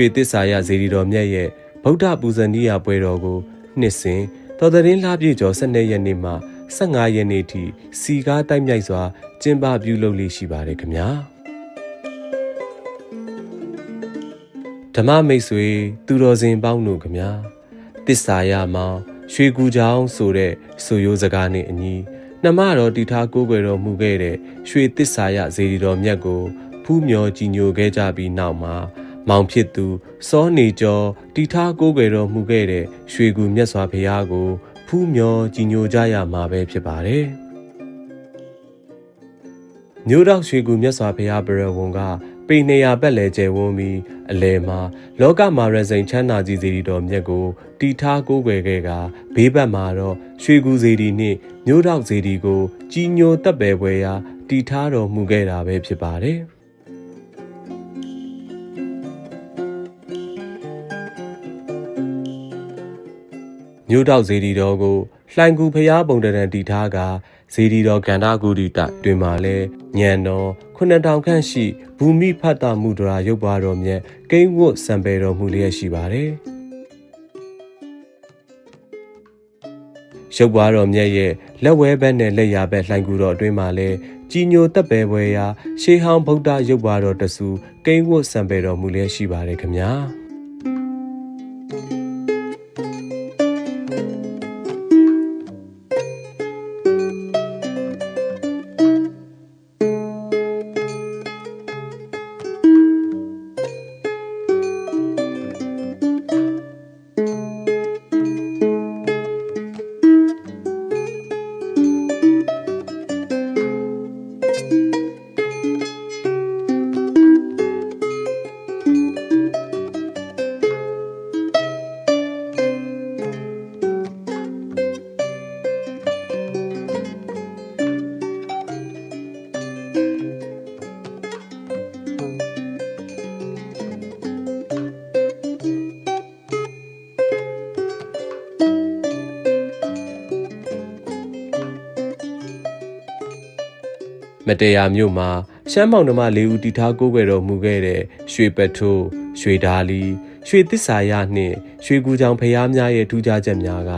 ရွှေသစ္စာရဇေဒီတော်မြတ်ရဲ့ဗုဒ္ဓပူဇနီယပွဲတော်ကိုနှစ်စဉ်တော်သင်းလပြည့်ကျော်12ရက်နေ့မှ15ရက်နေ့ထိစီကားတိုက်မြိုက်စွာကျင်းပပြုလုပ်လေးရှိပါတယ်ခင်ဗျာဓမ္မမိတ်ဆွေသူတော်စင်ပေါင်းတို့ခင်ဗျာသစ္စာရမောင်ရွှေကူချောင်းဆိုတဲ့ဆိုရိုးစကားနဲ့အညီနှမတော်တီထားကိုးကွယ်တော်မူခဲ့တဲ့ရွှေသစ္စာရဇေဒီတော်မြတ်ကိုဖူးမြော်ကြည်ညိုခဲ့ကြပြီးနောက်မှာမောင်ဖြစ်သူစောနေကျော်တီထားကိုးကွယ်တော်မူခဲ့တဲ့ရွှေကူမြတ်စွာဘုရားကိုဖူးမြော်ကြည်ညိုကြရမှာပဲဖြစ်ပါတယ်မြို့တော်ရွှေကူမြတ်စွာဘုရားဘရဝံကပေ200ပတ်လည်ကျယ်ဝန်းပြီးအလယ်မှာလောကမှာရစိန်ချမ်းသာကြီးဇေဒီတော်မြတ်ကိုတီထားကိုးကွယ်ခဲ့ကဘေးဘက်မှာတော့ရွှေကူဇေဒီနှင့်မြို့တော်ဇေဒီကိုကြီးညိုတပ်ပယ်ပွဲရာတီထားတော်မူခဲ့တာပဲဖြစ်ပါတယ်မြို့တော်ဇေဒီတော်ကိုလှိုင်ကူဖျားပုံတရံတီထားကဇေဒီတော်ကန္တာဂုတိတတွင်မှာလဲညံတော်9000ခန့်ရှိဘူမိဖတ်တာမှုဒရာရုပ်ပွားတော်မြတ်ကိန်းဝတ်စံပယ်တော်မူလျက်ရှိပါတယ်ရုပ်ပွားတော်မြတ်ရဲ့လက်ဝဲဘက်နဲ့လက်ရာဘက်လှိုင်ကူတော်အတွင်းမှာလဲကြီးညိုတပ်ပယ်ပွဲရာရှေးဟောင်းဗုဒ္ဓရုပ်ပွားတော်တဆူကိန်းဝတ်စံပယ်တော်မူလျက်ရှိပါတယ်ခင်ဗျာမတရားမြို့မှာရှမ်းမောင်နှမ၄ဦးတီထားကိုးကွယ်တော်မူခဲ့တဲ့ရွှေပထိုးရွှေဓာလီရွှေသစ္စာရနှင့်ရွှေကူချောင်ဖျားများရဲ့ထူးခြားချက်များက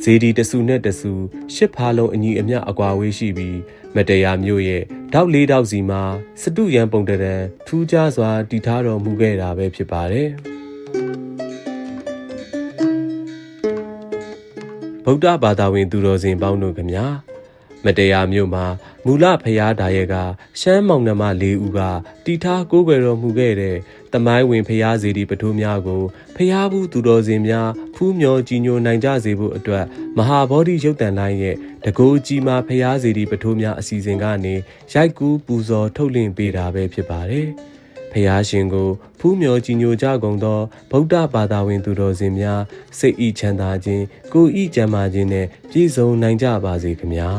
ဇေဒီတဆူနဲ့တဆူရှစ်ဖားလုံးအညီအမျှအကွာဝေးရှိပြီးမတရားမြို့ရဲ့တောက်၄တောက်စီမှာစတုရန်ပုံတရံထူးခြားစွာတီထားတော်မူခဲ့တာပဲဖြစ်ပါတယ်ဗုဒ္ဓဘာသာဝင်သူတော်စင်ပေါင်းတို့ခင်ဗျာမတရားမြို့မှာမူလဖျားဒါရဲကရှမ်းမောင်နှမ၄ဦးကတီထားကိုးကွယ်တော်မူခဲ့တဲ့တမိုင်းဝင်ဖျားဇေဒီပထိုးများကိုဖျားဘူးသူတော်စင်များဖူးမြော်ကြည်ညိုနိုင်ကြစေဖို့အတွက်မဟာဗောဓိရုပ်တန်တိုင်းရဲ့တကိုးကြီးမှာဖျားဇေဒီပထိုးများအစီအစဉ်ကနေရိုက်ကူးပူဇော်ထုတ်လင့်ပေးတာပဲဖြစ်ပါတယ်ဖျားရှင်ကိုဖူးမြော်ကြည်ညိုကြကုန်သောဗုဒ္ဓဘာသာဝင်သူတော်စင်များစိတ်ဤချမ်းသာခြင်းကိုယ်ဤကျမ်းမာခြင်းနဲ့ပြည့်စုံနိုင်ကြပါစေခင်ဗျာ